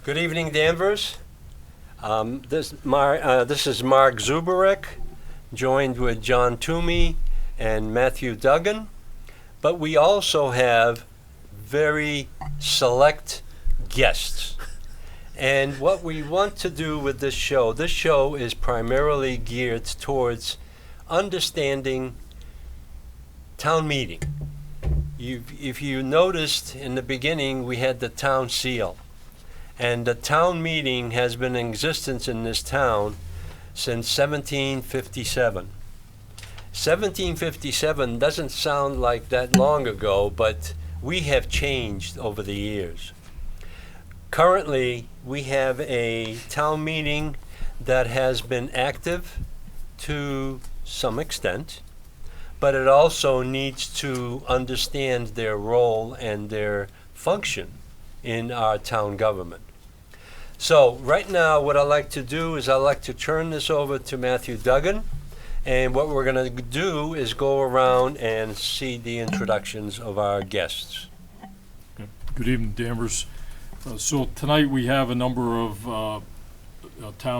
Good evening, Danvers. This is Mark Zubarek, joined with John Toomey and Matthew Duggan. But we also have very select guests. And what we want to do with this show is primarily geared towards understanding town meeting. If you noticed in the beginning, we had the town seal. And the town meeting has been in existence in this town since 1757. 1757 doesn't sound like that long ago, but we have changed over the years. Currently, we have a town meeting that has been active to some extent, but it also needs to understand their role and their function in our town government. So right now, what I'd like to do is I'd like to turn this over to Matthew Duggan, and what we're going to do is go around and see the introductions of our guests. Good evening, Danvers. So tonight we have a number of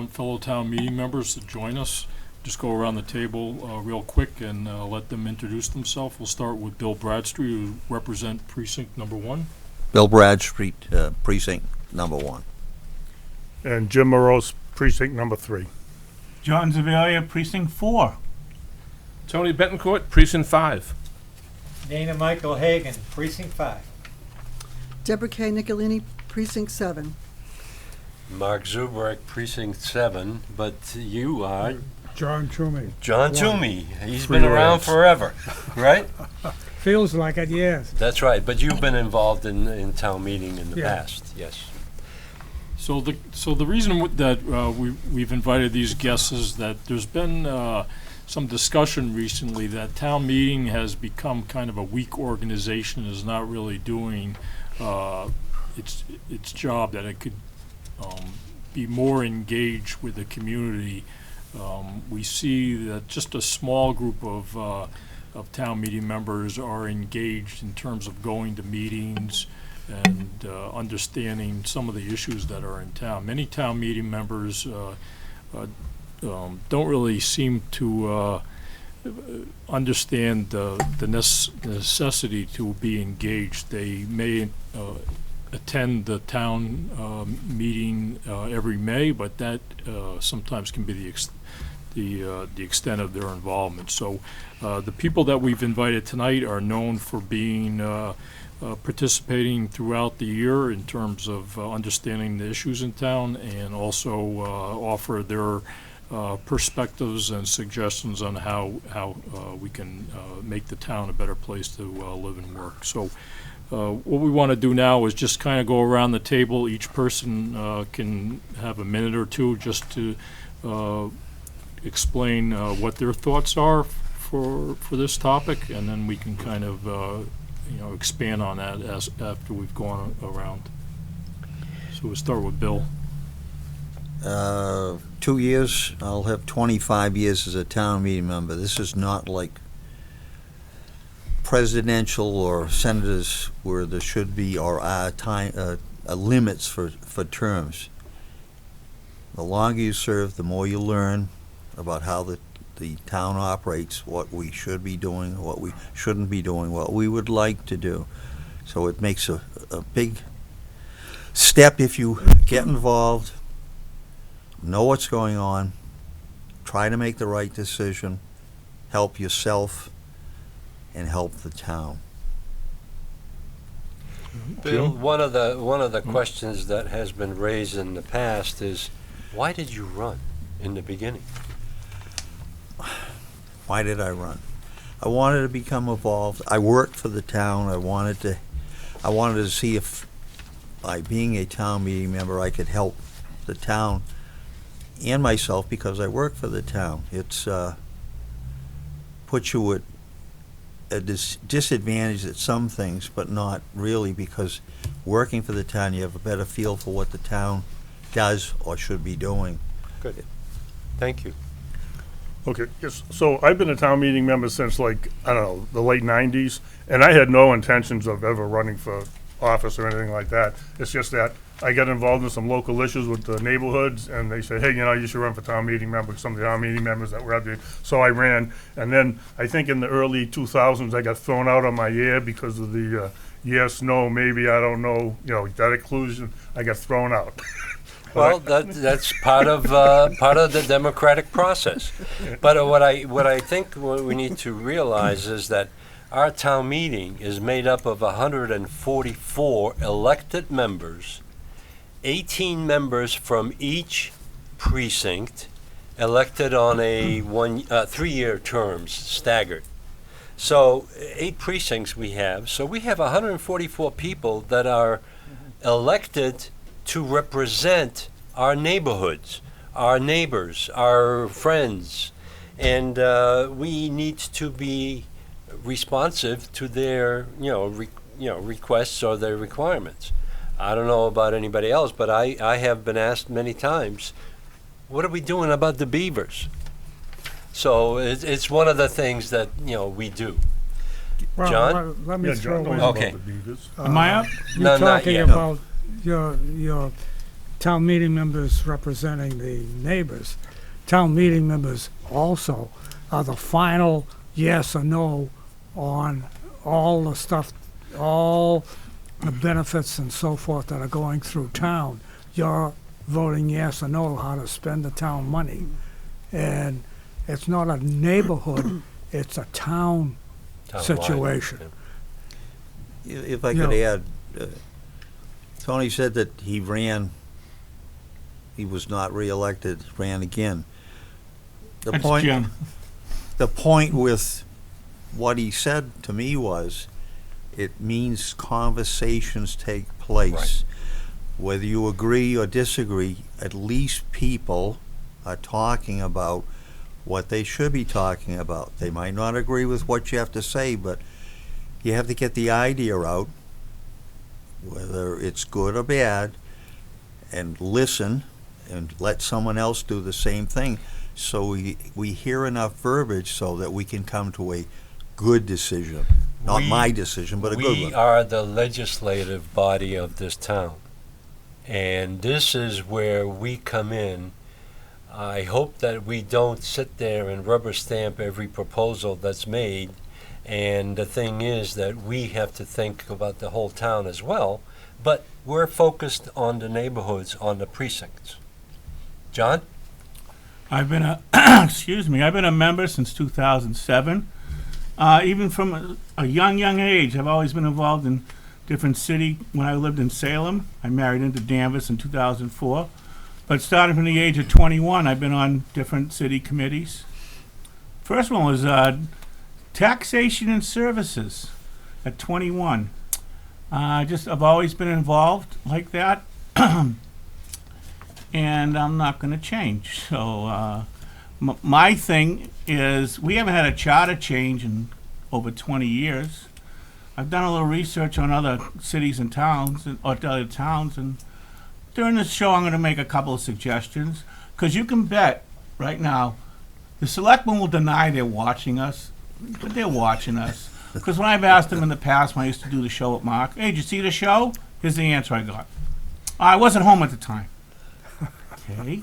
fellow town meeting members to join us. Just go around the table real quick and let them introduce themselves. We'll start with Bill Bradstreet, who represents precinct number 1. Bill Bradstreet, precinct number 1. And Jim Morose, precinct number 3. John Zavalia, precinct 4. Tony Betancourt, precinct 5. Dana Michael Hagan, precinct 5. Deborah K. Nicolini, precinct 7. Mark Zubarek, precinct 7, but you are John Toomey. John Toomey. He's been around forever, right? Feels like it, yes. That's right, but you've been involved in town meeting in the Yeah. past, yes. So the reason that we've invited these guests is that there's been some discussion recently that town meeting has become kind of a weak organization, is not really doing its job, that it could be more engaged with the community. We see that just a small group of town meeting members are engaged in terms of going to meetings and understanding some of the issues that are in town. Many town meeting members don't really seem to understand the necessity to be engaged. They may attend the town meeting every May, but that sometimes can be the extent of their involvement. So the people that we've invited tonight are known for being participating throughout the year in terms of understanding the issues in town, and also offer their perspectives and suggestions on how we can make the town a better place to live and work. So what we want to do now is just kind of go around the table. Each person can have a minute or two just to explain what their thoughts are for this topic, and then we can kind of expand on that after we've gone around. So we'll start with Bill. 2 years, I'll have 25 years as a town meeting member. This is not like presidential or senators where there should be or are time limits for terms. The longer you serve, the more you learn about how the town operates, what we should be doing, what we shouldn't be doing, what we would like to do. So it makes a big step if you get involved, know what's going on, try to make the right decision, help yourself, and help the town. Bill, one of the questions that has been raised in the past is, why did you run in the beginning? Why did I run? I wanted to become involved. I worked for the town. I wanted to see if, by being a town meeting member, I could help the town and myself, because I work for the town. It's puts you at a disadvantage at some things, but not really, because working for the town, you have a better feel for what the town does or should be doing. Good. Thank you. Okay, yes, so I've been a town meeting member since, like, I don't know, the late 90s, and I had no intentions of ever running for office or anything like that. It's just that I got involved in some local issues with the neighborhoods, and they said, hey, you should run for town meeting member, some of the town meeting members that were up there. So I ran, and then I think in the early 2000s, I got thrown out on my ear because of the yes, no, maybe, I don't know, that inclusion, I got thrown out. Well, that's part of the democratic process. But what I think what we need to realize is that our town meeting is made up of 144 elected members, 18 members from each precinct, elected on a 3-year terms, staggered. So 8 precincts we have. So we have 144 people that are elected to represent our neighborhoods, our neighbors, our friends, and we need to be responsive to their requests or their requirements. I don't know about anybody else, but I have been asked many times, what are we doing about the beavers? So it's one of the things that we do. Well, John? let me throw John in. knows Okay. about the beavers. Am I up? You're No, not talking yet. about your town meeting members representing the neighbors. Town meeting members also are the final yes or no on all the stuff, all the benefits and so forth that are going through town. You're voting yes or no how to spend the town money. And it's not a neighborhood, it's a town Townwide, situation. yeah. If I could add, Tony said that he was not reelected, ran again. The That's point, Jim. the point with what he said to me was, it means conversations take place. Right. Whether you agree or disagree, at least people are talking about what they should be talking about. They might not agree with what you have to say, but you have to get the idea out, whether it's good or bad, and listen and let someone else do the same thing, so we hear enough verbiage so that we can come to a good decision. Not We- my decision, but a good We one. are the legislative body of this town. And this is where we come in. I hope that we don't sit there and rubber stamp every proposal that's made. And the thing is that we have to think about the whole town as well. But we're focused on the neighborhoods, on the precincts. John? I've been I've been a member since 2007. Even from a young age, I've always been involved in different city. When I lived in Salem, I married into Danvers in 2004. But starting from the age of 21, I've been on different city committees. First one was taxation and services at 21. I've always been involved like that. And I'm not going to change. So my thing is, we haven't had a charter change in over 20 years. I've done a little research on other cities and towns, or other towns, and during this show I'm going to make a couple of suggestions, because you can bet right now the selectmen will deny they're watching us, but they're watching us. Because when I've asked them in the past, when I used to do the show with Mark, hey, did you see the show? Here's the answer I got. I wasn't home at the time. Okay.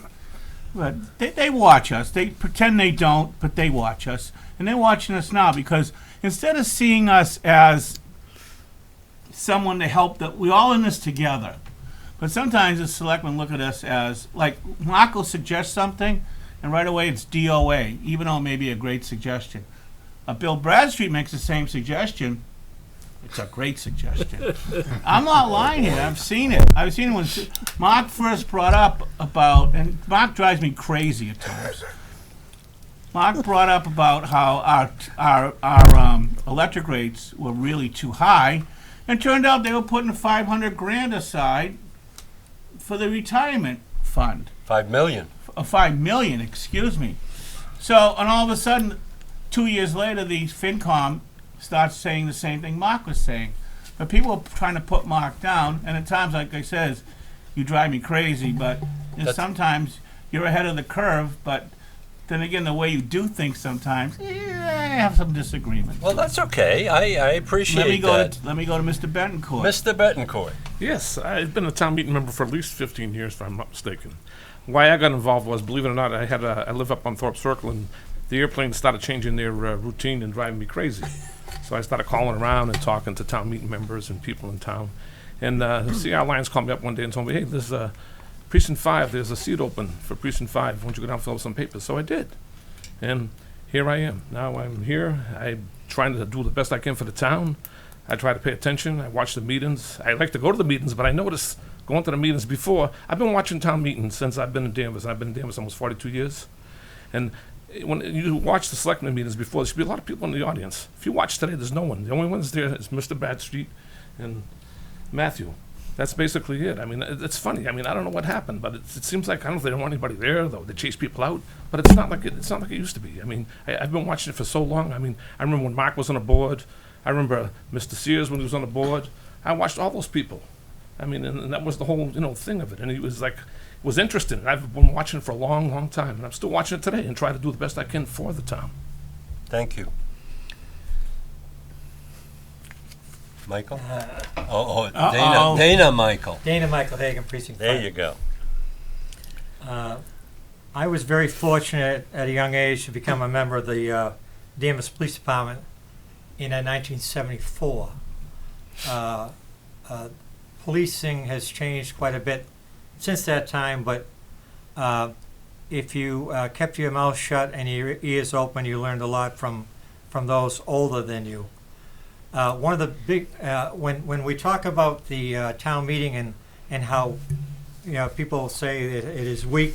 But they watch us. They pretend they don't, but they watch us. And they're watching us now because instead of seeing us as someone to help, that we're all in this together. But sometimes the selectmen look at us as, like, Mark will suggest something, and right away it's DOA, even though it may be a great suggestion. Bill Bradstreet makes the same suggestion. It's a great suggestion. I'm not lying here. I've seen it. I've seen it when Mark first brought up about, and Mark drives me crazy at times. Mark brought up about how our electric rates were really too high, and turned out they were putting $500,000 aside for the retirement fund. 5 million. $5 million, excuse me. So, and all of a sudden, 2 years later, the FinCom starts saying the same thing Mark was saying. But people are trying to put Mark down, and at times, like I says, you drive me crazy, but sometimes you're ahead of the curve, but then again, the way you do things sometimes, have some disagreements. Well, that's okay. I appreciate that. Let me go to Mr. Betancourt. Mr. Betancourt. Yes, I've been a town meeting member for at least 15 years, if I'm not mistaken. Why I got involved was, believe it or not, I live up on Thorpe Circle, and the airplanes started changing their routine and driving me crazy. So I started calling around and talking to town meeting members and people in town. And the CR Lions called me up one day and told me, hey, there's Precinct 5, there's a seat open for Precinct 5. Why don't you go down and fill out some papers? So I did. And here I am. Now I'm here. I'm trying to do the best I can for the town. I try to pay attention. I watch the meetings. I like to go to the meetings, but I notice going to the meetings before, I've been watching town meetings since I've been in Danvers. I've been in Danvers almost 42 years. And when you watch the selectmen meetings before, there should be a lot of people in the audience. If you watch today, there's no one. The only ones there is Mr. Badstreet and Matthew. That's basically it. I mean, it's funny. I mean, I don't know what happened, but it seems like, I don't know if they don't want anybody there, though. They chase people out, but it's not like it used to be. I mean, I've been watching it for so long. I mean, I remember when Mark was on the board. I remember Mr. Sears when he was on the board. I watched all those people. I mean, and that was the whole, thing of it. And it was like, it was interesting. I've been watching it for a long, long time, and I'm still watching it today and trying to do the best I can for the town. Thank you. Michael? Dana Michael. Dana Michael Hagan, Precinct 5. There you go. I was very fortunate at a young age to become a member of the Danvers Police Department in 1974. Policing has changed quite a bit since that time, but if you kept your mouth shut and your ears open, you learned a lot from those older than you. One of the big, when we talk about the town meeting and how people say that it is weak,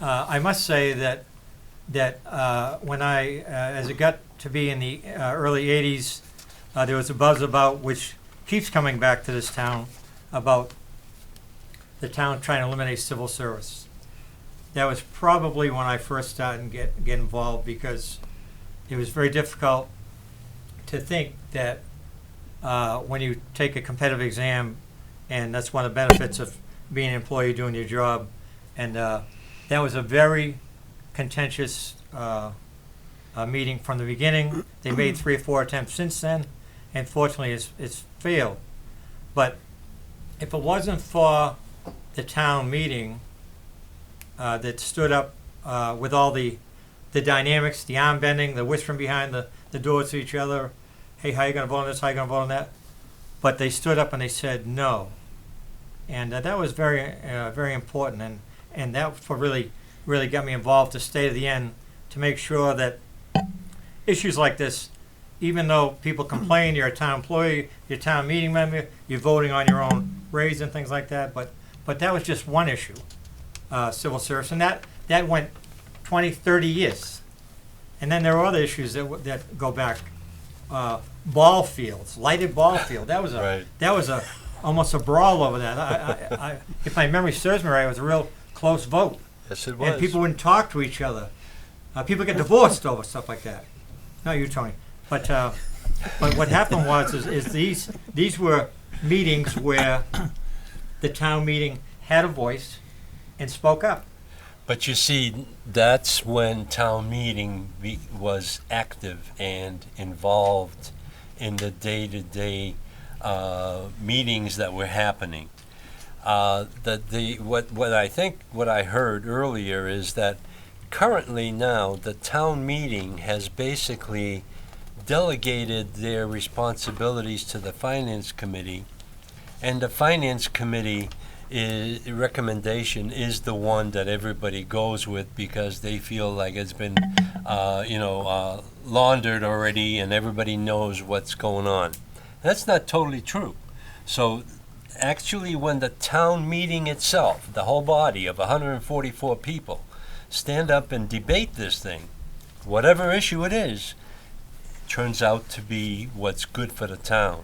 I must say that when I, as it got to be in the early 80s, there was a buzz about, which keeps coming back to this town, about the town trying to eliminate civil service. That was probably when I first started and get involved, because it was very difficult to think that when you take a competitive exam, and that's one of the benefits of being an employee doing your job, and that was a very contentious meeting from the beginning. They made 3 or 4 attempts since then, and fortunately it's failed. But if it wasn't for the town meeting that stood up with all the dynamics, the arm bending, the whispering behind the doors to each other, hey, how you going to vote on this, how you going to vote on that? But they stood up and they said no. And that was very, very important. And that's what really got me involved to stay to the end, to make sure that issues like this, even though people complain, you're a town employee, you're a town meeting member, you're voting on your own raise and things like that, but that was just one issue, civil service, and that went 20, 30 years. And then there are other issues that go back. Ball fields, lighted ball field. That was almost a brawl over that. I if my memory serves me right, it was a real close vote. Yes, it was. And people wouldn't talk to each other. People get divorced over stuff like that. Not you, Tony. But what happened was these were meetings where the town meeting had a voice and spoke up. But you see, that's when town meeting was active and involved in the day-to-day meetings that were happening. What I heard earlier is that currently now the town meeting has basically delegated their responsibilities to the finance committee, and the finance committee recommendation is the one that everybody goes with, because they feel like it's been laundered already and everybody knows what's going on. That's not totally true. So actually, when the town meeting itself, the whole body of 144 people, stand up and debate this thing, whatever issue it is, turns out to be what's good for the town.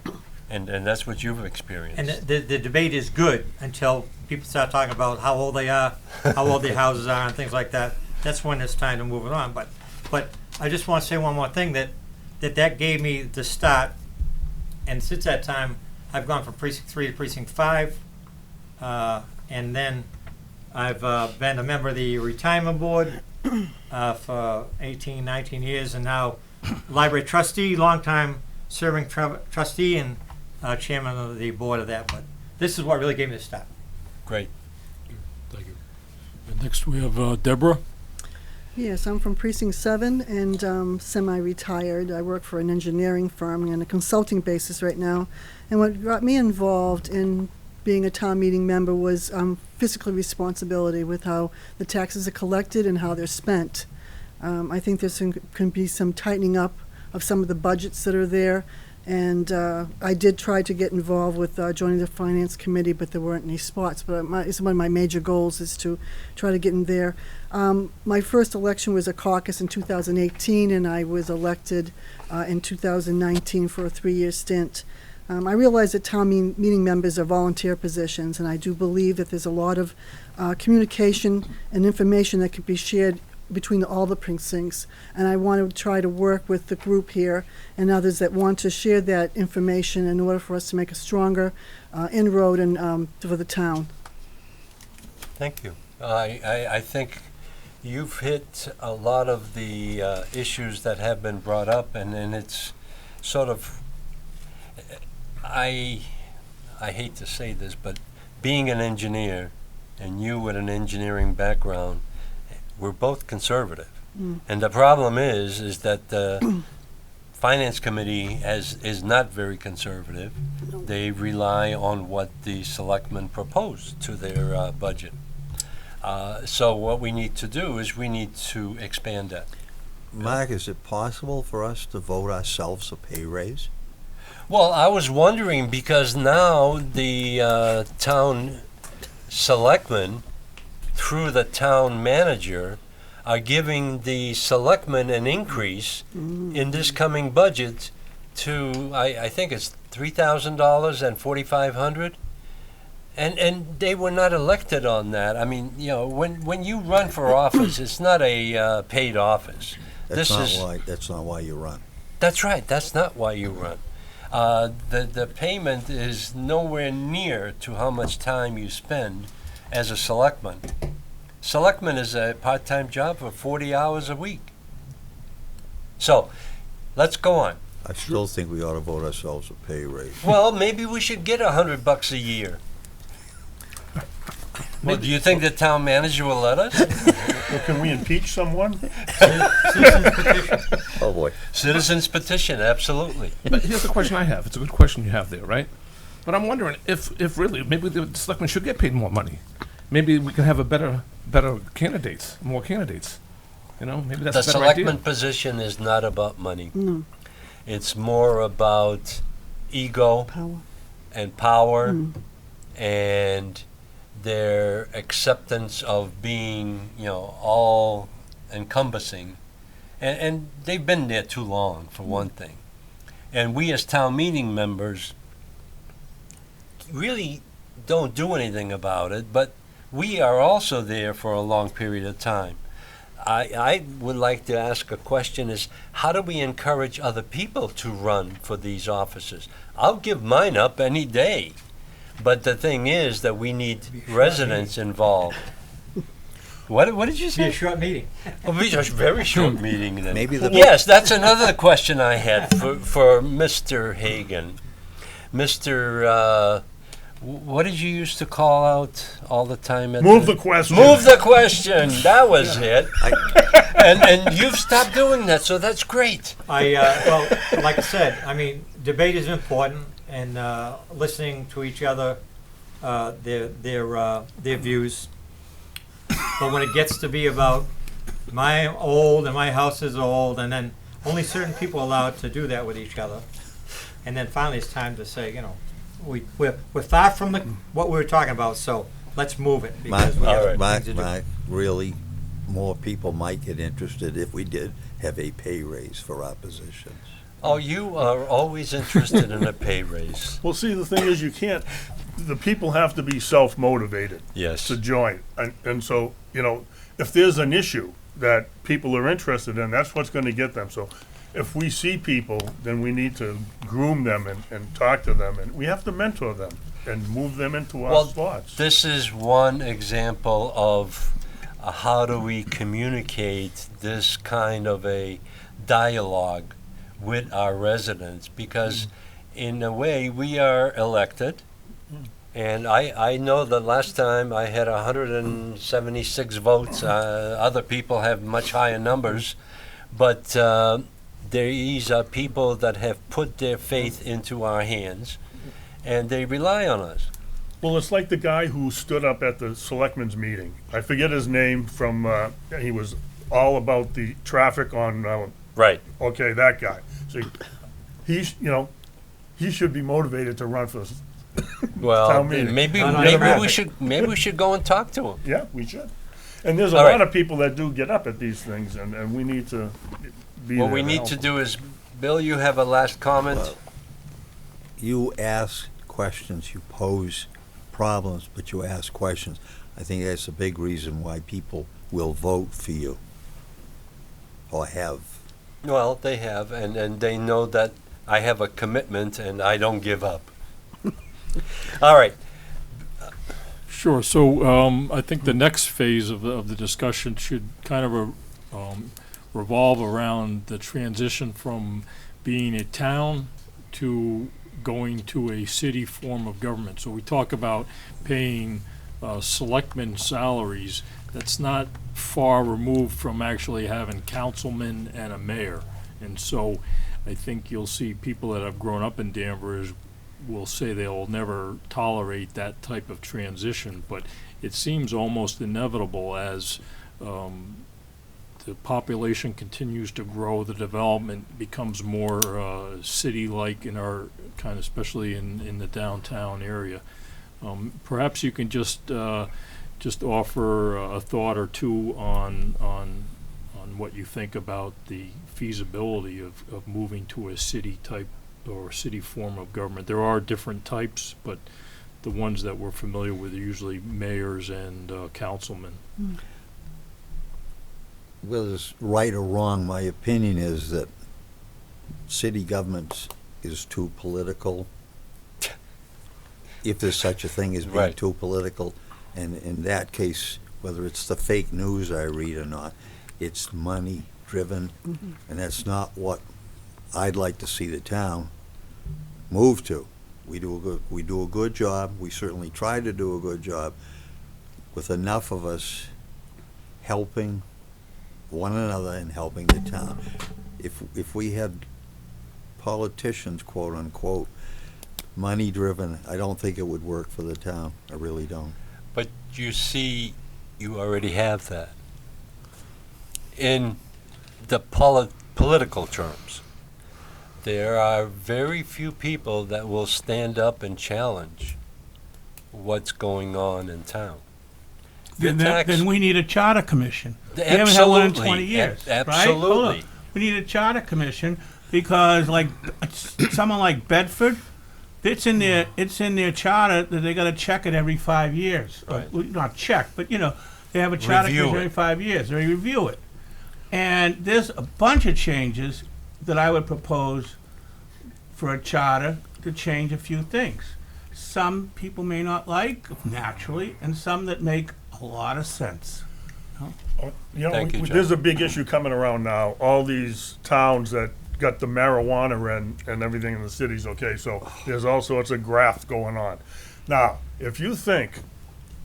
And that's what you've experienced. And the debate is good until people start talking about how old they are, how old their houses are, and things like that. That's when it's time to move it on. But I just want to say one more thing, that gave me the start. And since that time, I've gone from Precinct 3 to Precinct 5. And then I've been a member of the retirement board. for 18, 19 years, and now library trustee, longtime serving trustee and chairman of the board of that. But this is what really gave me the start. Great. Thank you. And next we have Deborah. Yes, I'm from Precinct 7 and semi-retired. I work for an engineering firm on a consulting basis right now. And what got me involved in being a town meeting member was fiscal responsibility with how the taxes are collected and how they're spent. I think there can be some tightening up of some of the budgets that are there. And I did try to get involved with joining the finance committee, but there weren't any spots. But it's one of my major goals is to try to get in there. My first election was a caucus in 2018, and I was elected in 2019 for a 3-year stint. I realize that town meeting members are volunteer positions, and I do believe that there's a lot of communication and information that can be shared between all the precincts, and I want to try to work with the group here and others that want to share that information in order for us to make a stronger inroad and for the town. Thank you. I think you've hit a lot of the issues that have been brought up, and it's sort of, I hate to say this, but being an engineer and you with an engineering background, we're both conservative. And the problem is that the Finance Committee is not very conservative. They rely on what the selectmen propose to their budget. So what we need to do is we need to expand that. Mark, is it possible for us to vote ourselves a pay raise? Well, I was wondering because now the town selectmen, through the town manager, are giving the selectmen an increase in this coming budget to, I think it's $3,000 and $4,500. And they were not elected on that. I mean, you know, when you run for office, it's not a paid office. That's not why you run. That's right. That's not why you run. The payment is nowhere near to how much time you spend as a selectman. Selectman is a part-time job for 40 hours a week. So, let's go on. I still think we ought to vote ourselves a pay raise. Well, maybe we should get $100 a year. Well, do you think the town manager will let us? Well, can we impeach someone? Oh, boy. Citizens petition, absolutely. But here's the question I have. It's a good question you have there, right? But I'm wondering if really, maybe the selectmen should get paid more money. Maybe we can have a better candidates, more candidates. You know, maybe that's The a better idea. selectman position is not about money. No, It's more about ego power. and power and their acceptance of being, you know, all encompassing. And they've been there too long, for one thing. And we as town meeting members really don't do anything about it, but we are also there for a long period of time. I would like to ask a question is, how do we encourage other people to run for these offices? I'll give mine up any day. But the thing is that we need residents involved. What did you Be say? a short meeting. Oh, we just very short meeting then. Maybe the- Yes, that's another question I had for Mr. Hagan. Mr. What did you used to call out all the time? Move the question. Move the question. That was it. And you've stopped doing that, so that's great. Well, like I said, I mean, debate is important, and listening to each other, their views. But when it gets to be about my old and my house is old, and then only certain people are allowed to do that with each other, and then finally it's time to say, you know, we're far from what we were talking about, so let's move it because we have things to do. Mark, really, more people might get interested if we did have a pay raise for our positions. Oh, you are always interested in a pay raise. Well, see, the thing is, the people have to be self-motivated Yes. to join. And so, you know, if there's an issue that people are interested in, that's what's going to get them. So if we see people, then we need to groom them and talk to them. And we have to mentor them and move them into our Well, spots. this is one example of how do we communicate this kind of a dialogue with our residents? Because in a way, we are elected. And I know that last time I had 176 votes. Other people have much higher numbers. But these are people that have put their faith into our hands, and they rely on us. Well, it's like the guy who stood up at the selectmen's meeting. I forget his name from, he was all about the traffic on, Right. okay, that guy. See, he's, he should be motivated to run for, Well, Town meeting. maybe we should go and talk to him. yeah, we should. And there's a All lot right. of people that do get up at these things, and we need to be there What we need help to them. do is, Bill, you have a last comment? Well, you ask questions, you pose problems, but you ask questions. I think that's a big reason why people will vote for you, or have. Well, they have, and they know that I have a commitment and I don't give up. All right. Sure. So I think the next phase of the discussion should kind of revolve around the transition from being a town to going to a city form of government. So we talk about paying selectmen salaries. That's not far removed from actually having councilmen and a mayor. And so I think you'll see people that have grown up in Danvers will say they'll never tolerate that type of transition, but it seems almost inevitable as the population continues to grow, the development becomes more city-like in our kind of, especially in the downtown area. Perhaps you can just offer a thought or two on what you think about the feasibility of moving to a city type or city form of government. There are different types, but the ones that we're familiar with are usually mayors and councilmen. Whether it's right or wrong, my opinion is that city government is too political. If there's such a thing as being Right. too political, and in that case, whether it's the fake news I read or not, it's money driven, and that's not what I'd like to see the town move to. We do a good job. We certainly try to do a good job with enough of us helping one another and helping the town. If we had politicians, quote unquote, money driven, I don't think it would work for the town. I really don't. But you see, you already have that. In the political terms, there are very few people that will stand up and challenge what's going on in town. Then we need a charter commission. We haven't had one in 20 years, right? Hold on. Absolutely. We need a charter commission because, like, someone like Bedford, it's in their charter that they got to check it every 5 years. Right. Well, not check, but they have a charter Review commission it. every 5 years. They review it, and there's a bunch of changes that I would propose for a charter to change a few things. Some people may not like naturally, and some that make a lot of sense. Thank you, John. There's a big issue coming around now. All these towns that got the marijuana and everything in the cities, okay, so there's all sorts of graft going on. Now, if you think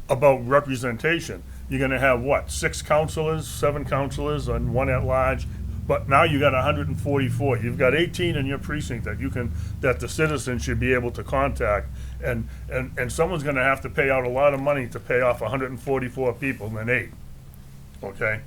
about representation, you're gonna have what, 6 councilors, 7 councilors, and 1 at large? But now you got 144. You've got 18 in your precinct that the citizens should be able to contact, and someone's gonna have to pay out a lot of money to pay off 144 people than 8. Okay?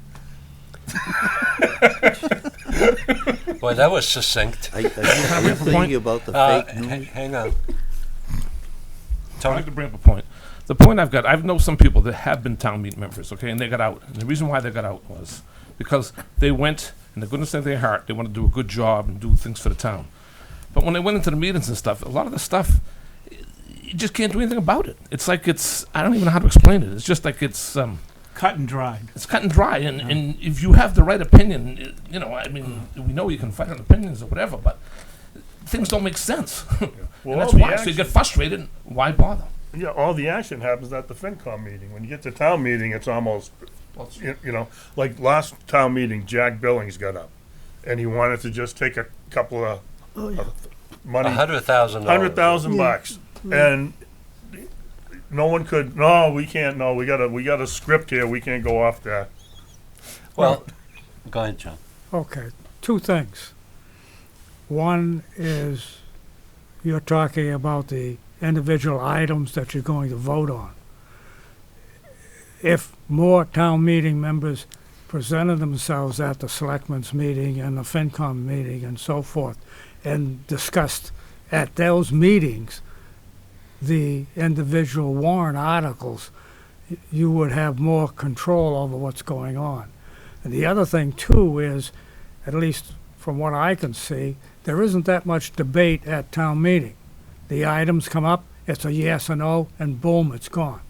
Boy, that was succinct. Are you thinking about the fake news? Hang on. I'd Tony? like to bring up a point. The point I've known some people that have been town meeting members, okay, and they got out. And the reason why they got out was because they went, in the goodness of their heart, they want to do a good job and do things for the town. But when they went into the meetings and stuff, a lot of the stuff, you just can't do anything about it. It's like I don't even know how to explain it. It's just like it's Cut and dried. cut and dry. And if you have the right opinion, we know you can fight on opinions or whatever, but things don't make sense. Well, And that's all the why. So you action- get frustrated. Why bother? Yeah, all the action happens at the FinCom meeting. When you get to town meeting, it's almost You know, like last town meeting, Jack Billings got up, and he wanted to just take a couple of Oh, yeah. money, $100,000. $100,000 Yeah. bucks, and no one could. No, we can't. No, we got a script here. We can't go off that. Well, go ahead, John. Okay, two things. One is you're talking about the individual items that you're going to vote on. If more town meeting members presented themselves at the selectmen's meeting and the FinCom meeting and so forth, and discussed at those meetings the individual warrant articles, you would have more control over what's going on. And the other thing too is, at least from what I can see, there isn't that much debate at town meeting. The items come up, it's a yes or no, and boom, it's gone.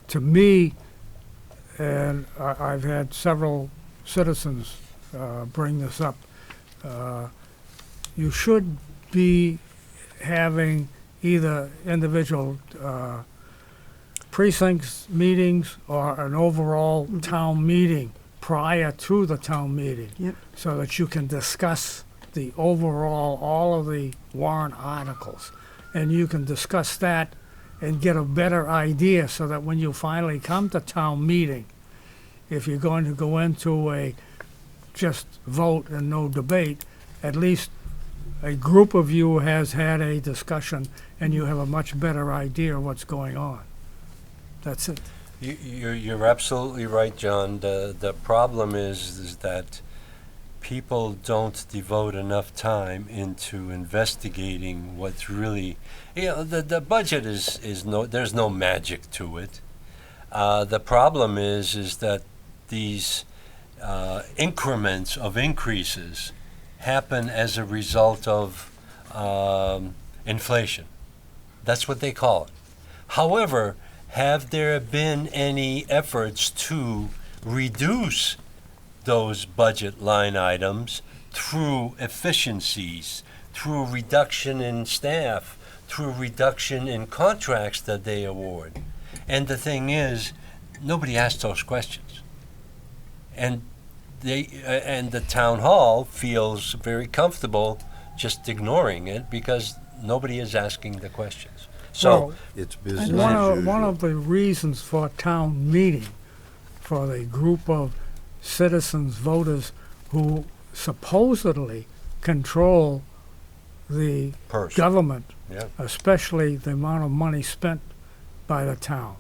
To me, and I've had several citizens bring this up, you should be having either individual precincts meetings or an overall town meeting prior to the town meeting. Yep. So that you can discuss the overall, all of the warrant articles. And you can discuss that and get a better idea so that when you finally come to town meeting, if you're going to go into a just vote and no debate, at least a group of you has had a discussion and you have a much better idea of what's going on. That's it. You're absolutely right, John. The problem is that people don't devote enough time into investigating what's really, the budget is no, there's no magic to it. The problem is that these increments of increases happen as a result of inflation. That's what they call it. However, have there been any efforts to reduce those budget line items through efficiencies, through a reduction in staff, through a reduction in contracts that they award? And the thing is, nobody asks those questions. And the town hall feels very comfortable just ignoring it because nobody is asking the questions. So, Well, It's business And as usual. one of the reasons for a town meeting, for the group of citizens, voters, who supposedly control the purse. government, Yeah. especially the amount of money spent by the town,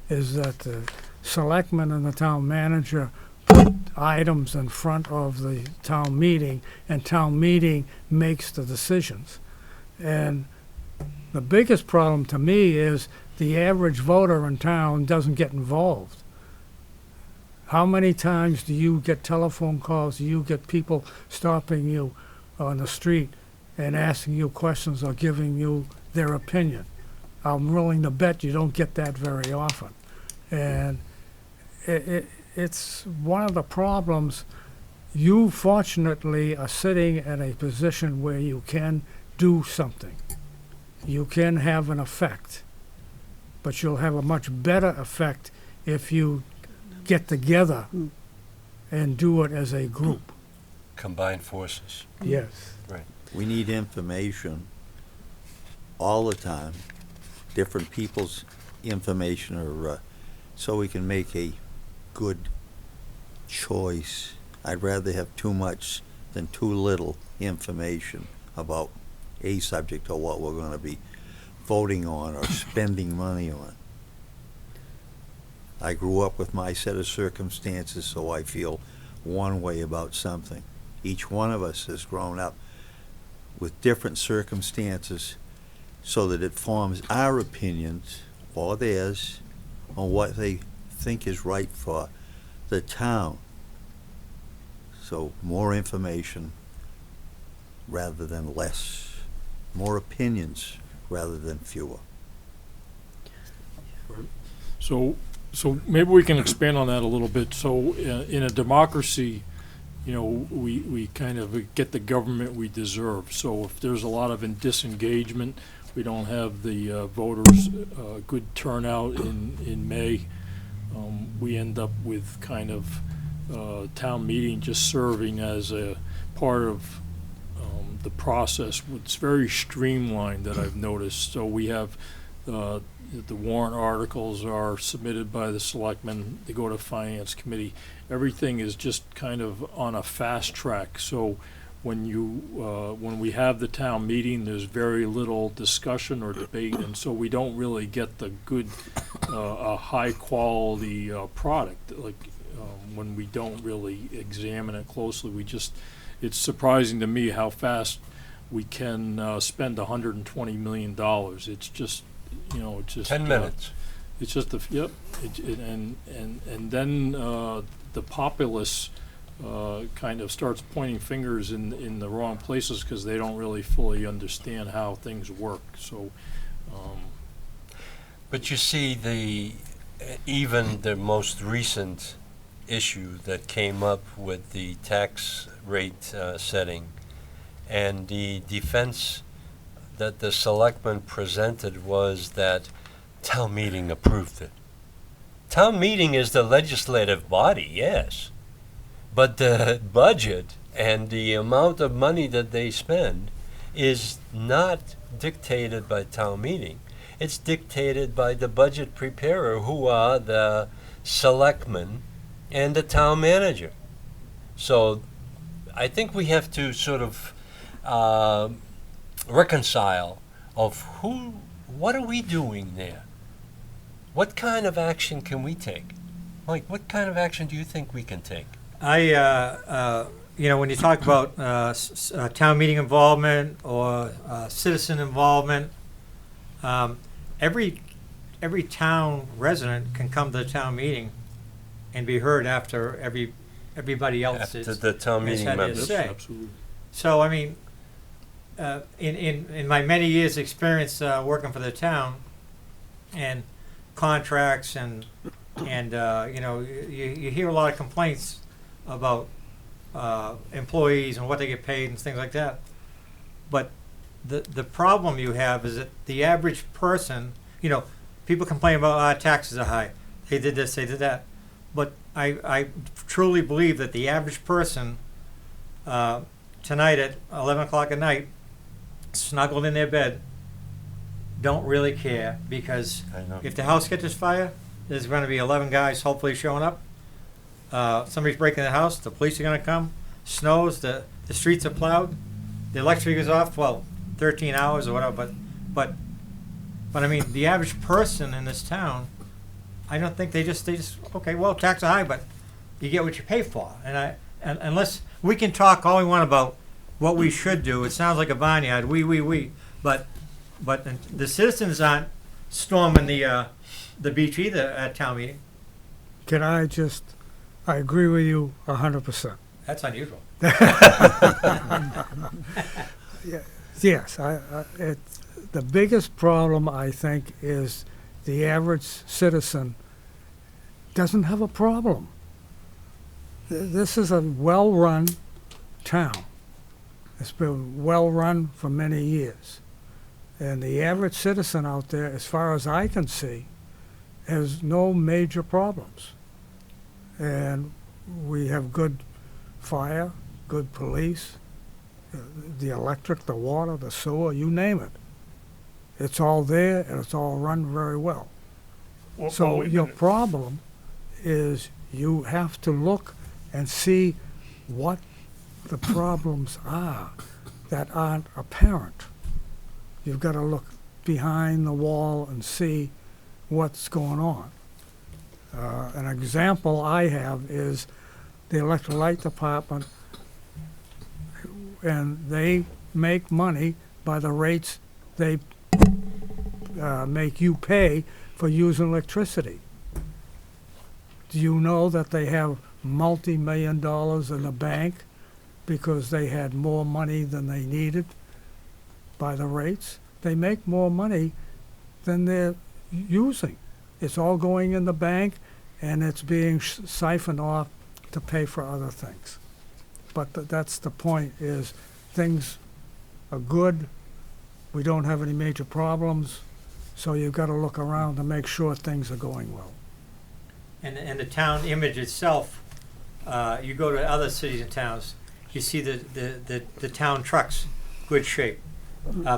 is that the selectmen and the town manager put items in front of the town meeting, and town meeting makes the decisions. And the biggest problem to me is the average voter in town doesn't get involved. How many times do you get telephone calls, do you get people stopping you on the street and asking you questions or giving you their opinion? I'm willing to bet you don't get that very often. And it's one of the problems. You fortunately are sitting in a position where you can do something. You can have an effect, but you'll have a much better effect if you get together and do it as a group. Combined forces. Yes. We need information all the time, different people's information, or so we can make a good choice. I'd rather have too much than too little information about a subject or what we're going to be voting on or spending money on. I grew up with my set of circumstances, so I feel one way about something. Each one of us has grown up with different circumstances so that it forms our opinions or theirs on what they think is right for the town. So more information rather than less. More opinions rather than fewer. So maybe we can expand on that a little bit. So in a democracy, we kind of get the government we deserve. So if there's a lot of disengagement, we don't have the voters good turnout in May. we end up with kind of town meeting just serving as a part of the process. It's very streamlined that I've noticed. So we have the warrant articles are submitted by the selectmen. They go to finance committee. Everything is just kind of on a fast track. So when we have the town meeting, there's very little discussion or debate, and so we don't really get the good, a high quality product. Like when we don't really examine it closely, it's surprising to me how fast we can spend $120 million. It's just, it's just 10 minutes. It's just and then the populace kind of starts pointing fingers in the wrong places because they don't really fully understand how things work. So, But you see, even the most recent issue that came up with the tax rate setting, and the defense that the selectmen presented was that town meeting approved it. Town meeting is the legislative body, yes, but the budget and the amount of money that they spend is not dictated by town meeting. It's dictated by the budget preparer, who are the selectmen and the town manager. So I think we have to sort of reconcile of what are we doing there? What kind of action can we take? Mike, what kind of action do you think we can take? When you talk about town meeting involvement or citizen involvement, every town resident can come to the town meeting and be heard after everybody else After is the town has meeting had their members. say. absolutely. So I mean, in my many years' experience working for the town and contracts and you hear a lot of complaints about employees and what they get paid and things like that. But the problem you have is that the average person, people complain about taxes are high. They did this, they did that. But I truly believe that the average person tonight at 11 o'clock at night, snuggled in their bed, don't really care, because I know. if the house catches fire, there's going to be 11 guys hopefully showing up. Somebody's breaking the house, the police are going to come. Snows, the streets are plowed, the electric is off, 13 hours or whatever. But I mean, the average person in this town, I don't think they just okay, well, taxes are high, but you get what you pay for. And unless we can talk all we want about what we should do, it sounds like a barnyard. We. But the citizens aren't storming the beach either at town meeting. Can I agree with you 100%. That's unusual. Yes, the biggest problem, I think, is the average citizen doesn't have a problem. This is a well-run town. It's been well-run for many years. And the average citizen out there, as far as I can see, has no major problems. And we have good fire, good police, the electric, the water, the sewer, you name it. It's all there, and it's all run very well. So your problem is you have to look and see what the problems are that aren't apparent. You've got to look behind the wall and see what's going on. An example I have is the electrolyte department, and they make money by the rates they make you pay for using electricity. Do you know that they have multi-million dollars in the bank because they had more money than they needed by the rates? They make more money than they're using. It's all going in the bank, and it's being siphoned off to pay for other things. But that's the point, is things are good. We don't have any major problems, so you've got to look around to make sure things are going well. and the town image itself, you go to other cities and towns, you see the town trucks, good shape,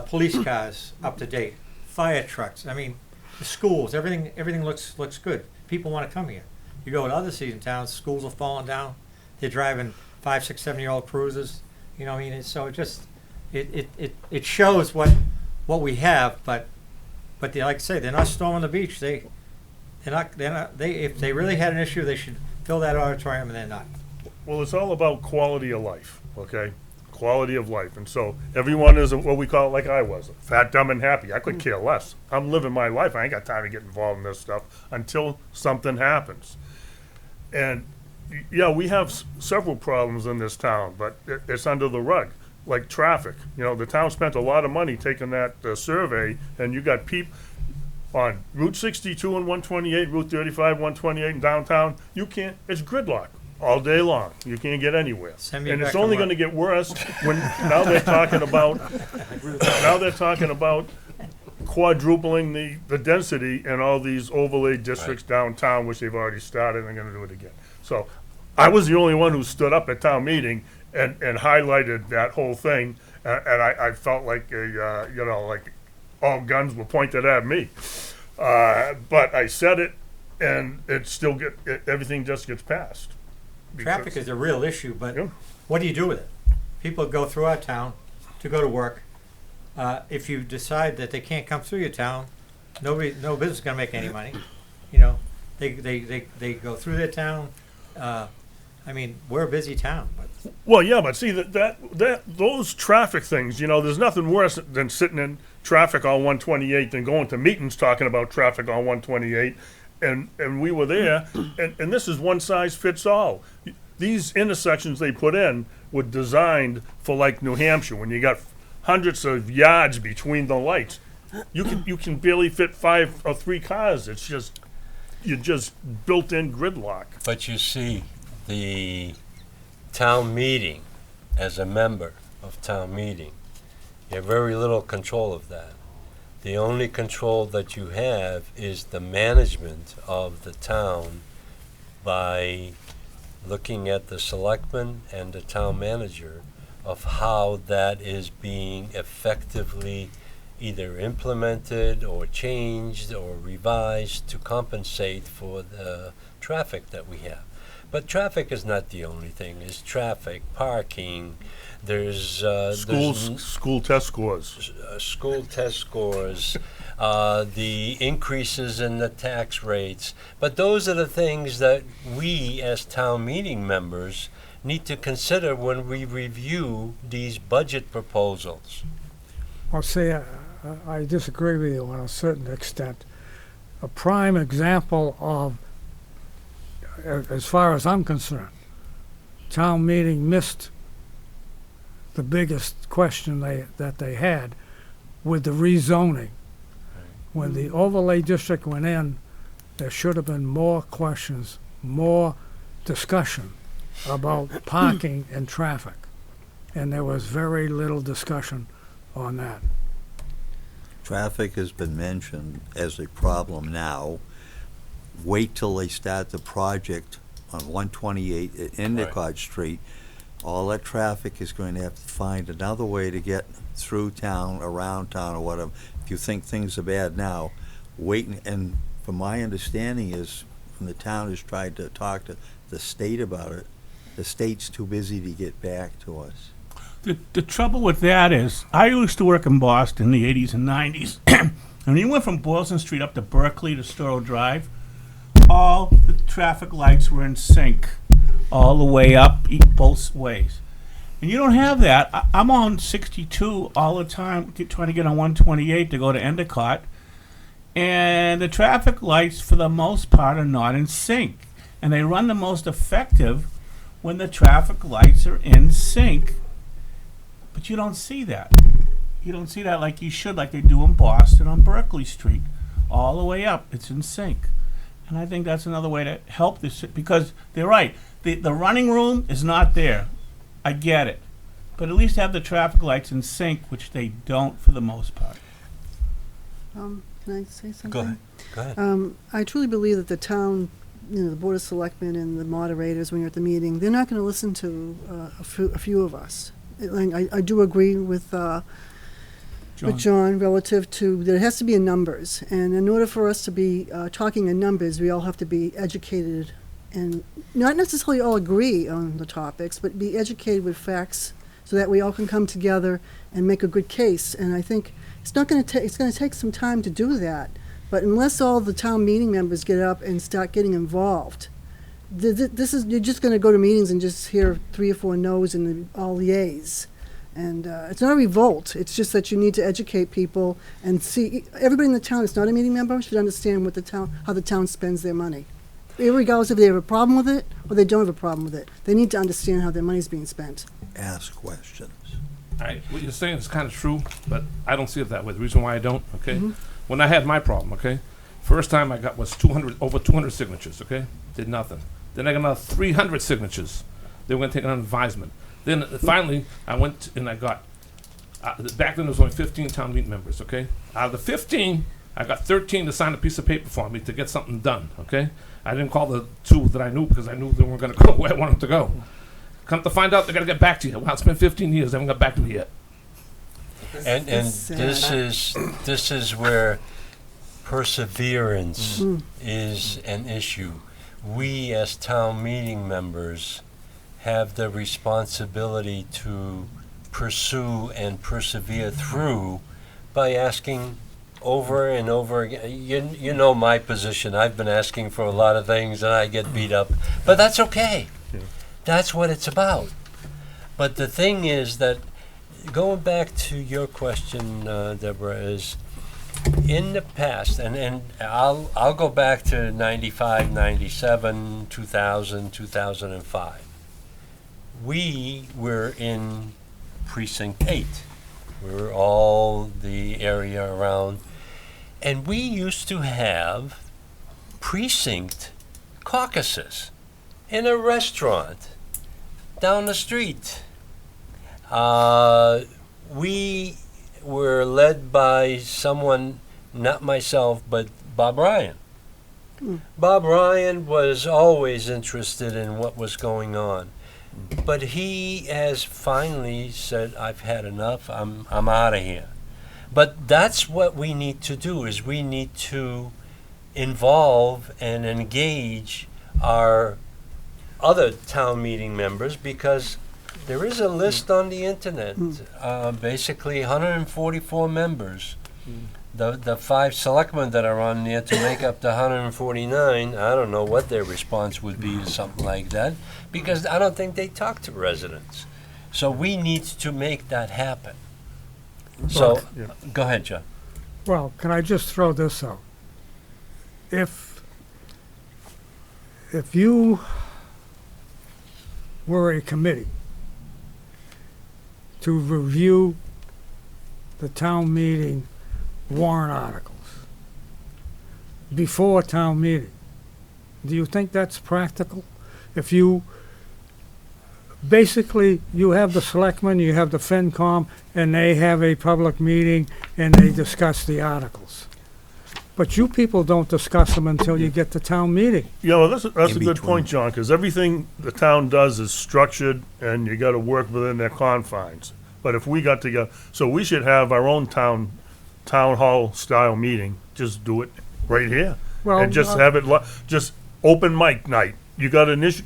police cars, up to date, fire trucks, I mean, the schools, everything looks good. People wanna come here. You go to other cities and towns, schools are falling down, they're driving 5, 6, 7-year-old cruisers, you know, I mean, so it just, it shows what we have, but they, like I say, they're not storming the beach, they're not, if they really had an issue, they should fill that auditorium, and they're not. Well, it's all about quality of life, okay? Quality of life. And so everyone is what we call it, like I was, fat, dumb, and happy. I couldn't care less. I'm living my life. I ain't got time to get involved in this stuff until something happens. And, yeah, we have several problems in this town, but it's under the rug, like traffic. You know, the town spent a lot of money taking that survey, and you got people on Route 62 and 128, Route 35, 128 in downtown. You can't, it's gridlock all day long. You can't get anywhere. Send me And back it's to only work. gonna get worse when, now they're talking about, quadrupling the density in all these overlay districts downtown, which they've already started, and they're gonna do it again. So, I was the only one who stood up at town meeting and highlighted that whole thing, and I felt like like all guns were pointed at me. But I said it, and everything just gets passed. Traffic is a real issue, but Yeah. what do you do with it? People go through our town to go to work. If you decide that they can't come through your town, no business is gonna make any money. You know, they go through their town. I mean, we're a busy town, but Well, yeah, but see that those traffic things, there's nothing worse than sitting in traffic on 128 than going to meetings talking about traffic on 128. And we were there, and this is one size fits all. These intersections they put in were designed for like New Hampshire, when you got hundreds of yards between the lights. You can barely fit 5 or 3 cars. It's just, you're just built-in gridlock. But you see, the town meeting, as a member of town meeting, you have very little control of that. The only control that you have is the management of the town by looking at the selectmen and the town manager of how that is being effectively either implemented or changed or revised to compensate for the traffic that we have. But traffic is not the only thing. There's traffic, parking, there's School test scores. school test scores, the increases in the tax rates. But those are the things that we, as town meeting members, need to consider when we review these budget proposals. Well, see, I disagree with you on a certain extent. A prime example of, as far as I'm concerned, town meeting missed the biggest question that they had with the rezoning. When the overlay district went in, there should have been more questions, more discussion about parking and traffic. And there was very little discussion on that. Traffic has been mentioned as a problem now. Wait till they start the project on 128 at Endicott Street. All that traffic is going to have to find another way to get through town, around town, or whatever. If you think things are bad now, wait, and from my understanding is, when the town has tried to talk to the state about it, the state's too busy to get back to us. The trouble with that is, I used to work in Boston in the 80s and 90s. And when you went from Boylston Street up to Berkeley to Storrow Drive, all the traffic lights were in sync all the way up, both ways. And you don't have that. I'm on 62 all the time, trying to get on 128 to go to Endicott. And the traffic lights, for the most part, are not in sync. And they run the most effective when the traffic lights are in sync. But you don't see that. You don't see that like you should, like they do in Boston on Berkeley Street. All the way up, it's in sync. And I think that's another way to help this, because they're right. The running room is not there. I get it. But at least have the traffic lights in sync, which they don't for the most part. Can I say something? Go ahead. I truly believe that the town the Board of Selectmen and the moderators when you're at the meeting, they're not going to listen to a few of us. I do agree with John relative to, there has to be in numbers. And in order for us to be talking in numbers, we all have to be educated and not necessarily all agree on the topics, but be educated with facts so that we all can come together and make a good case. And I think it's going to take some time to do that. But unless all the town meeting members get up and start getting involved, you're just going to go to meetings and just hear 3 or 4 no's and all yays. And it's not a revolt. It's just that you need to educate people and see everybody in the town that's not a meeting member should understand how the town spends their money. Regardless if they have a problem with it or they don't have a problem with it. They need to understand how their money's being spent. Ask questions. All right, what you're saying is kind of true, but I don't see it that way. The reason why I don't, okay? When I had my problem, okay? First time I got was over 200 signatures, okay? Did nothing. Then I got another 300 signatures. They were going to take an advisement. Then finally, I went and I got, back then there was only 15 town meeting members, okay? Out of the 15, I got 13 to sign a piece of paper for me to get something done, okay? I didn't call the 2 that I knew because I knew they weren't going to go where I wanted to go. Come to find out, they got to get back to you. Well, it's been 15 years, they haven't got back to me yet. And this is where perseverance is an issue. We as town meeting members have the responsibility to pursue and persevere through by asking over and over again. You know my position. I've been asking for a lot of things and I get beat up, but that's okay. Yeah. That's what it's about. But the thing is that, going back to your question, Deborah, is in the past, and I'll go back to 95, 97, 2000, 2005. We were in Precinct 8. We were all the area around. And we used to have precinct caucuses in a restaurant down the street. We were led by someone, not myself, but Bob Ryan. Bob Ryan was always interested in what was going on. But he has finally said, I've had enough, I'm out of here. But that's what we need to do, is we need to involve and engage our other town meeting members, because there is a list on the internet, basically 144 members. The 5 selectmen that are on there to make up the 149, I don't know what their response would be to something like that, because I don't think they talk to residents. So we need to make that happen. So, Yeah. go ahead, John. Well, can I just throw this out? If you were a committee to review the town meeting warrant articles before town meeting, do you think that's practical? If you, basically, you have the selectmen, you have the FinCom, and they have a public meeting and they discuss the articles. But you people don't discuss them until you get to town meeting. Yeah, well, that's a good between. point, John, because everything the town does is structured, and you got to work within their confines. But if we got together, so we should have our own town hall style meeting. Just do it right here, Well, and just have it just open mic night. You got an issue,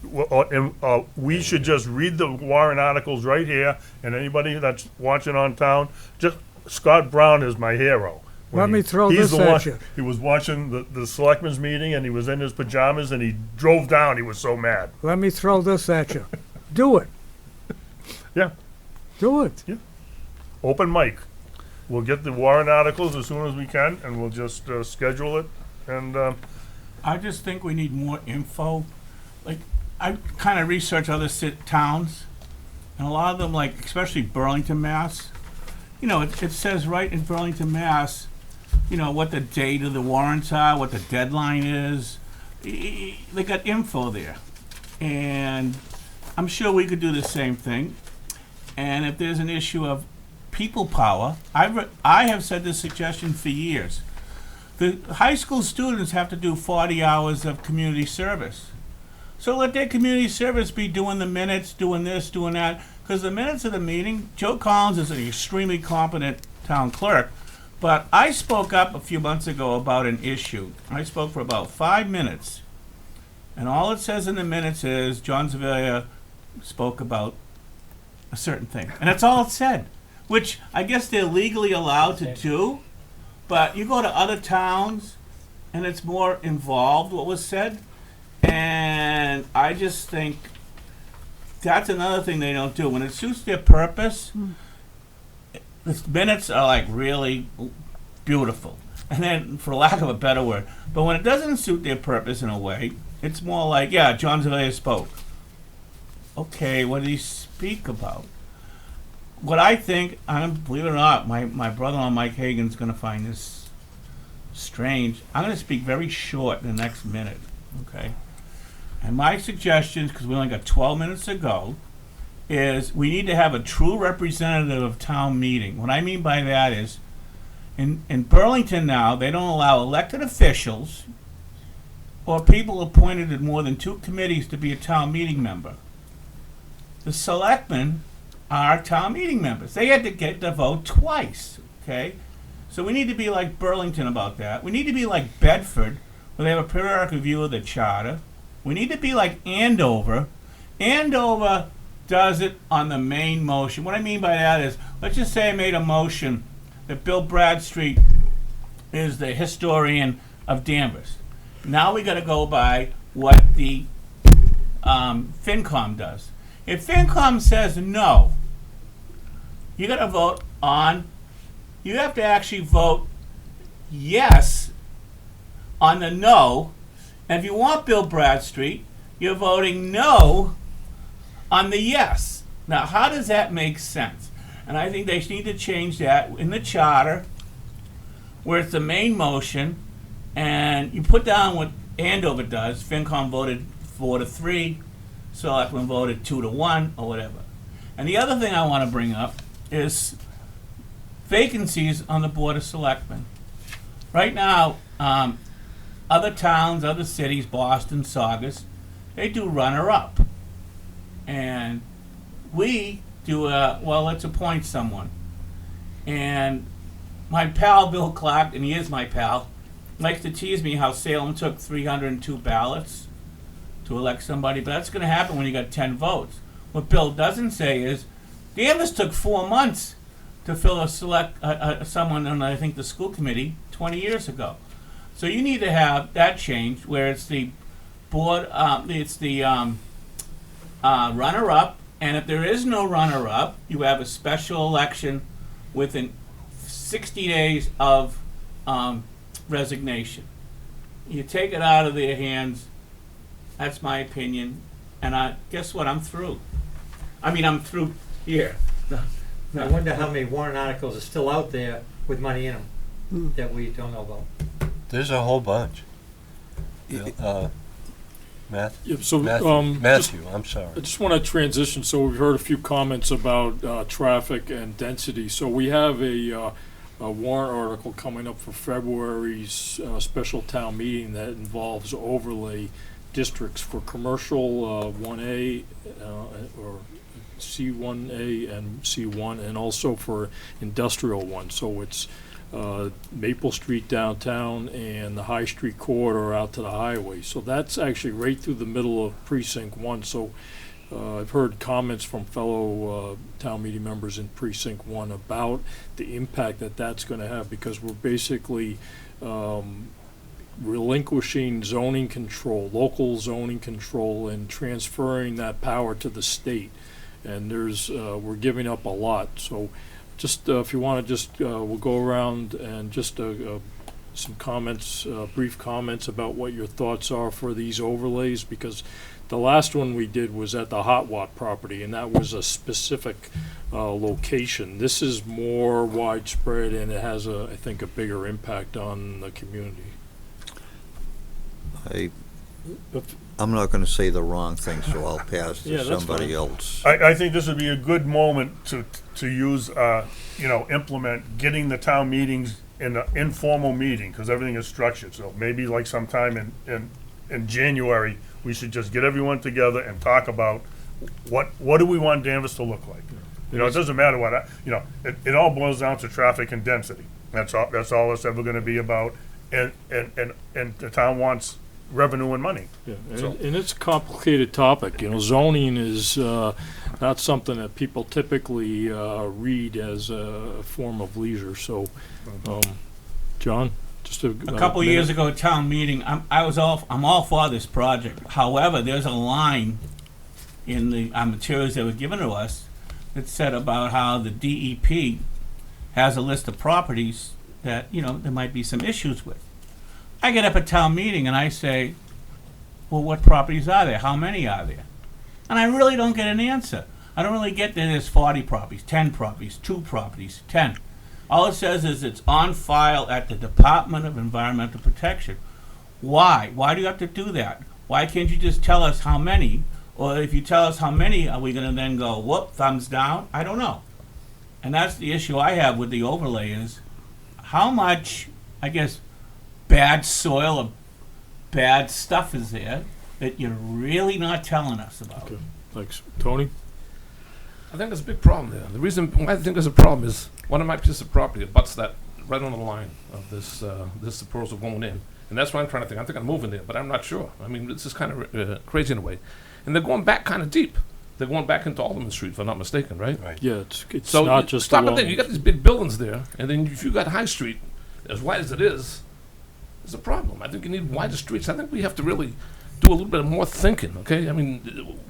and we should just read the warrant articles right here. And anybody that's watching on town, just Scott Brown is my hero. Let me throw He's this the at one- you. He was watching the selectmen's meeting, and he was in his pajamas, and he drove down. He was so mad. Let me throw this at you. Do it. Yeah. Do it. Open mic. We'll get the warrant articles as soon as we can, and we'll just schedule it. And I just think we need more info. Like, I kind of research other towns, and a lot of them, like, especially Burlington, Mass. You know, it says right in Burlington, Mass, you know, what the date of the warrants are, what the deadline is. They got info there. And I'm sure we could do the same thing. And if there's an issue of people power, I have said this suggestion for years. The high school students have to do 40 hours of community service. So let their community service be doing the minutes, doing this, doing that, because the minutes of the meeting, Joe Collins is an extremely competent town clerk, but I spoke up a few months ago about an issue. I spoke for about 5 minutes, and all it says in the minutes is John Zavilla spoke about a certain thing. And that's all it said, which I guess they're legally allowed to do, but you go to other towns, and it's more involved, what was said. And I just think that's another thing they don't do. When it suits their purpose, the minutes are like really beautiful. And then, for lack of a better word, but when it doesn't suit their purpose in a way, it's more like, yeah, John Zavilla spoke. Okay, what did he speak about? What I think, believe it or not, my brother-in-law Mike Hagan's going to find this strange. I'm going to speak very short in the next minute, okay? And my suggestions, because we only got 12 minutes to go, is we need to have a true representative of town meeting. What I mean by that is, in Burlington now, they don't allow elected officials or people appointed in more than 2 committees to be a town meeting member. The selectmen are town meeting members. They had to get the vote twice, okay? So we need to be like Burlington about that. We need to be like Bedford, where they have a periodic review of the charter. We need to be like Andover. Andover does it on the main motion. What I mean by that is, let's just say I made a motion that Bill Bradstreet is the historian of Danvers. Now we got to go by what the FinCom does. If FinCom says no, you got to vote on. You have to actually vote yes on the no. And if you want Bill Bradstreet, you're voting no on the yes. Now, how does that make sense? And I think they need to change that in the charter, where it's the main motion, and you put down what Andover does. FinCom voted 4-3, Selectmen voted 2-1, or whatever. And the other thing I want to bring up is vacancies on the Board of Selectmen. Right now, other towns, other cities, Boston, Saugus, they do runner-up. And we do let's appoint someone. And my pal, Bill Clark, and he is my pal, likes to tease me how Salem took 302 ballots to elect somebody, but that's going to happen when you got 10 votes. What Bill doesn't say is, Danvers took 4 months to fill someone on, I think, the school committee 20 years ago. So you need to have that change where it's the board, it's the runner-up, and if there is no runner-up, you have a special election within 60 days of resignation. You take it out of their hands. That's my opinion. And guess what? I'm through. I'm through here. I wonder how many warrant articles are still out there with money in them that we don't know about. There's a whole bunch. Yeah, so, Matthew, I'm sorry. I just want to transition. So we've heard a few comments about traffic and density. So we have a warrant article coming up for February's special town meeting that involves overlay districts for commercial 1A or C1A and C1, and also for industrial 1. So it's Maple Street downtown and the High Street corridor out to the highway. So that's actually right through the middle of Precinct 1. So I've heard comments from fellow town meeting members in Precinct 1 about the impact that that's going to have, because we're basically relinquishing zoning control, local zoning control, and transferring that power to the state. And we're giving up a lot. So just if you want to we'll go around and just some comments, brief comments about what your thoughts are for these overlays, because the last one we did was at the Hot Wat property, and that was a specific location. This is more widespread, and it has, I think, a bigger impact on the community. I'm not going to say the wrong thing, so I'll pass Yeah, to that's somebody fine. else. I think this would be a good moment to use, implement getting the town meetings in an informal meeting, because everything is structured, so maybe like sometime in January, we should just get everyone together and talk about what do we want Danvers to look like? You know, it doesn't matter what, it all boils down to traffic and density. That's all it's ever gonna be about, and the town wants revenue and money. Yeah, So- and it's a complicated topic. Zoning is not something that people typically read as a form of leisure. So, John, just A couple years ago at town meeting, I'm all for this project. However, there's a line in the materials that were given to us that said about how the DEP has a list of properties that, there might be some issues with. I get up at town meeting and I say, well, what properties are there? How many are there? And I really don't get an answer. I don't really get that there's 40 properties, 10 properties, 2 properties, 10. All it says is it's on file at the Department of Environmental Protection. Why? Why do you have to do that? Why can't you just tell us how many? Or if you tell us how many, are we going to then go, whoop, thumbs down? I don't know. And that's the issue I have with the overlay is how much, I guess, bad soil or bad stuff is there that you're really not telling us about. Okay. Thanks, Tony. I think there's a big problem there. The reason why I think there's a problem is one of my pieces of property abuts that right on the line of this proposal going in. And that's what I'm trying to think. I think I'm moving there, but I'm not sure. I mean, this is kind of crazy in a way. And they're going back kind of deep. They're going back into Alderman Street, if I'm not mistaken, right? Yeah, it's So not just stop along- it there. You got these big buildings there, and then if you got High Street, as wide as it is, there's a problem. I think you need wider streets. I think we have to really do a little bit more thinking, okay? I mean,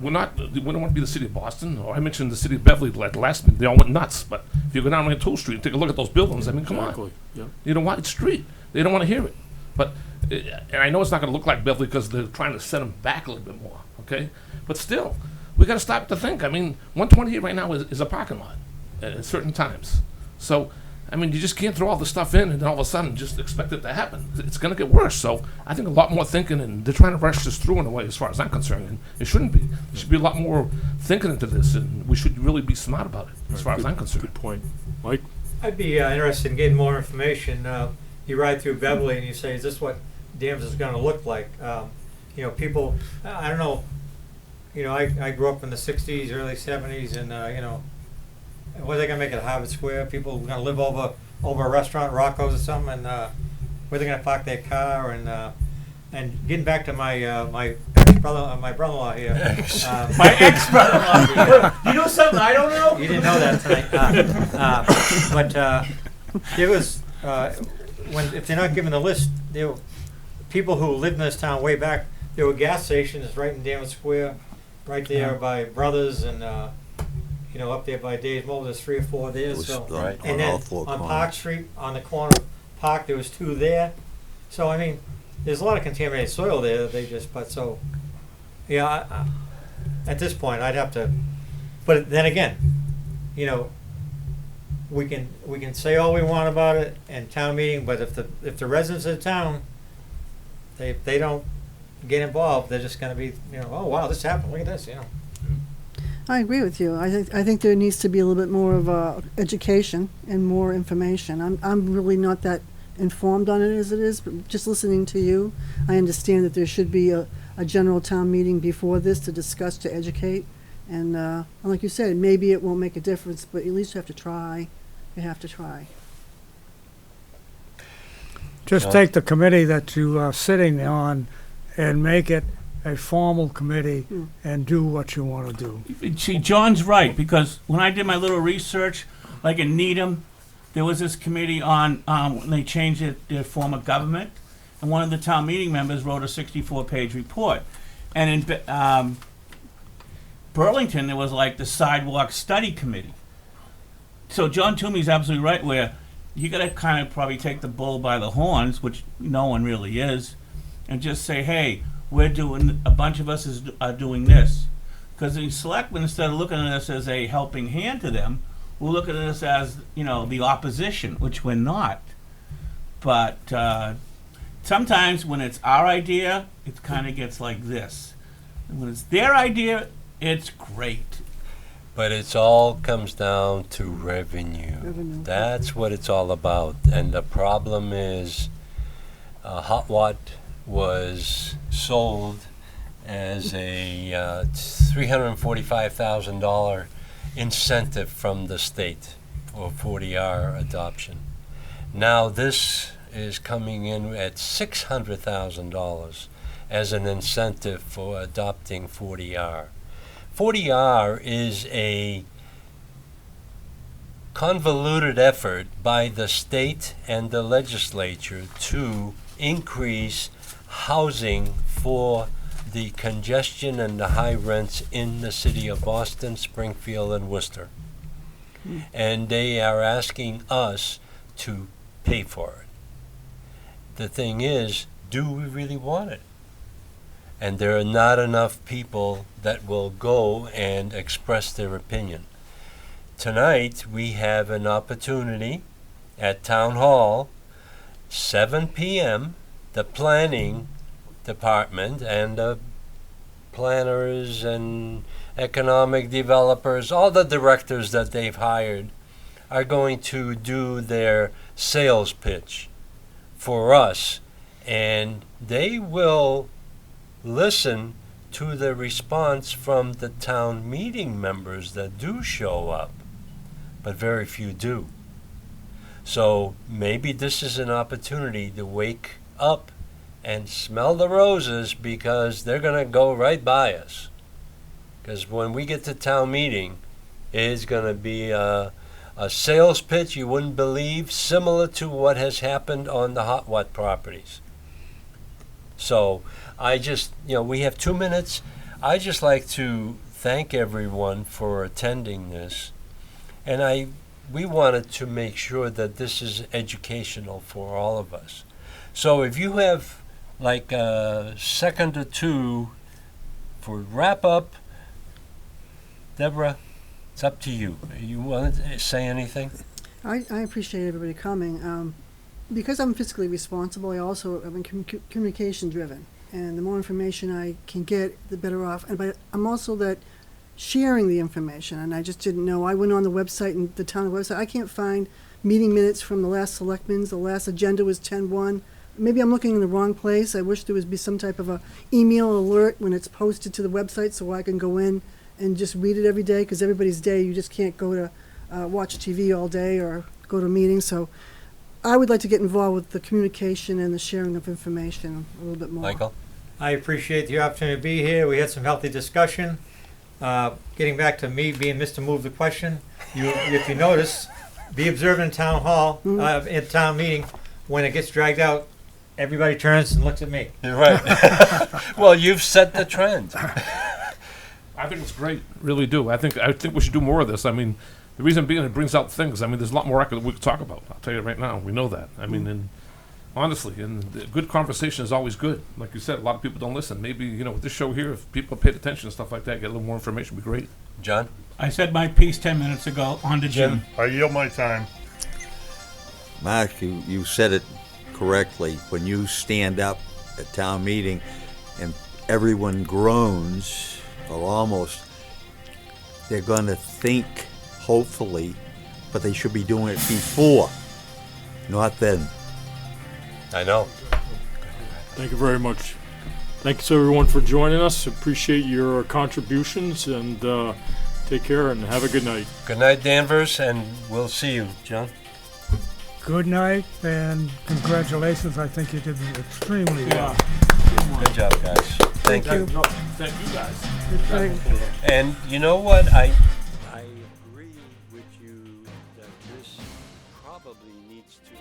we don't want to be the city of Boston, or I mentioned the city of Beverly like last minute. They all went nuts. But if you go down Tool Street and take a look at those buildings, I mean, come on. Exactly. Yeah. You know, wide street. They don't want to hear it. But, and I know it's not going to look like Beverly because they're trying to set them back a little bit more, okay? But still, we got to stop to think. I mean, 128 right now is a parking lot at certain times. So, I mean, you just can't throw all the stuff in and then all of a sudden just expect it to happen. It's going to get worse. So I think a lot more thinking, and they're trying to rush this through in a way as far as I'm concerned. And it shouldn't be. There should be a lot more thinking into this, and we should really be smart about it as far as I'm concerned. Good point. Mike? I'd be interested in getting more information. You ride through Beverly and you say, is this what Danvers is going to look like? People, I don't know, I grew up in the 60s, early 70s, and, what are they going to make it at Harvard Square? People are going to live over a restaurant, Rocco's or something, and where are they going to park their car? And getting back to my brother-in-law here. My ex-brother-in-law here. You know something I don't know? You didn't know that tonight. But there was, if they're not given the list, there were people who lived in this town way back. There were gas stations right in Danvers Square, right there by Brothers and, up there by Dave's Mobile. There's 3 or 4 there. It was So, on and then all 4 on corners. Park Street, on the corner of Park, there was 2 there. So, I mean, there's a lot of contaminated soil there. They just, at this point, I'd have to. But then again, we can say all we want about it in town meeting, but if the residents of the town, they don't get involved, they're just going to be, oh wow, this happened. Look at this, I agree with you. I think there needs to be a little bit more of education and more information. I'm really not that informed on it as it is, but just listening to you, I understand that there should be a general town meeting before this to discuss, to educate. And like you said, maybe it won't make a difference, but at least you have to try. You have to try. Just take the committee that you are sitting on and make it a formal committee and do what you want to do. See, John's right, because when I did my little research, like in Needham, there was this committee on, when they changed their form of government, and one of the town meeting members wrote a 64-page report. And in Burlington, there was like the sidewalk study committee. So John Toomey's absolutely right, where you got to kind of probably take the bull by the horns, which no one really is, and just say, hey, we're doing, a bunch of us are doing this. Because the selectmen, instead of looking at us as a helping hand to them, we're looking at us as, the opposition, which we're not. But sometimes when it's our idea, it kind of gets like this. And when it's their idea, it's great. But it's all comes down to revenue. Revenue. That's what it's all about. And the problem is, Hot Watt was sold as a $345,000 incentive from the state for 40R adoption. Now this is coming in at $600,000 as an incentive for adopting 40R. 40R is a convoluted effort by the state and the legislature to increase housing for the congestion and the high rents in the city of Boston, Springfield, and Worcester. And they are asking us to pay for it. The thing is, do we really want it? And there are not enough people that will go and express their opinion. Tonight, we have an opportunity at Town Hall, 7 p.m., the planning department and the planners and economic developers, all the directors that they've hired, are going to do their sales pitch for us. And they will listen to the response from the town meeting members that do show up, but very few do. So maybe this is an opportunity to wake up and smell the roses, because they're going to go right by us. Because when we get to town meeting, it's going to be a sales pitch you wouldn't believe, similar to what has happened on the Hot Watt properties. So I just, we have 2 minutes. I just like to thank everyone for attending this. And we wanted to make sure that this is educational for all of us. So if you have like a second or two for wrap up, Deborah, it's up to you. You want to say anything? I appreciate everybody coming. Because I'm fiscally responsible, I also am communication driven. And the more information I can get, the better off. But I'm also that sharing the information. And I just didn't know. I went on the website, and the town website. I can't find meeting minutes from the last selectmen's. The last agenda was 10-1. Maybe I'm looking in the wrong place. I wish there would be some type of a email alert when it's posted to the website, so I can go in and just read it every day, because everybody's day, you just can't go to watch TV all day or go to meetings. So I would like to get involved with the communication and the sharing of information a little bit more. Michael? I appreciate the opportunity to be here. We had some healthy discussion. Getting back to me being Mr. Move the Question, if you notice, be observant in town hall, at town meeting, when it gets dragged out, everybody turns and looks at me. You're right. Well, you've set the trend. I think it's great, really do. I think we should do more of this. I mean, the reason being, it brings out things. I mean, there's a lot more we could talk about. I'll tell you right now, we know that. I mean, and honestly, and the good conversation is always good. Like you said, a lot of people don't listen. Maybe with this show here, if people paid attention and stuff like that, get a little more information, would be great. John? I said my piece 10 minutes ago. On to Jim. I yield my time. Mark, you said it correctly. When you stand up at town meeting and everyone groans, or almost, they're going to think, hopefully, but they should be doing it before, not then. I know. Thank you very much. Thanks everyone for joining us. Appreciate your contributions, and take care and have a good night. Good night, Danvers, and we'll see you, John. Good night, and congratulations. I think you did extremely well. Good job, guys. Thank you. No, thank you guys. And you know what? I agree with you that this probably needs to be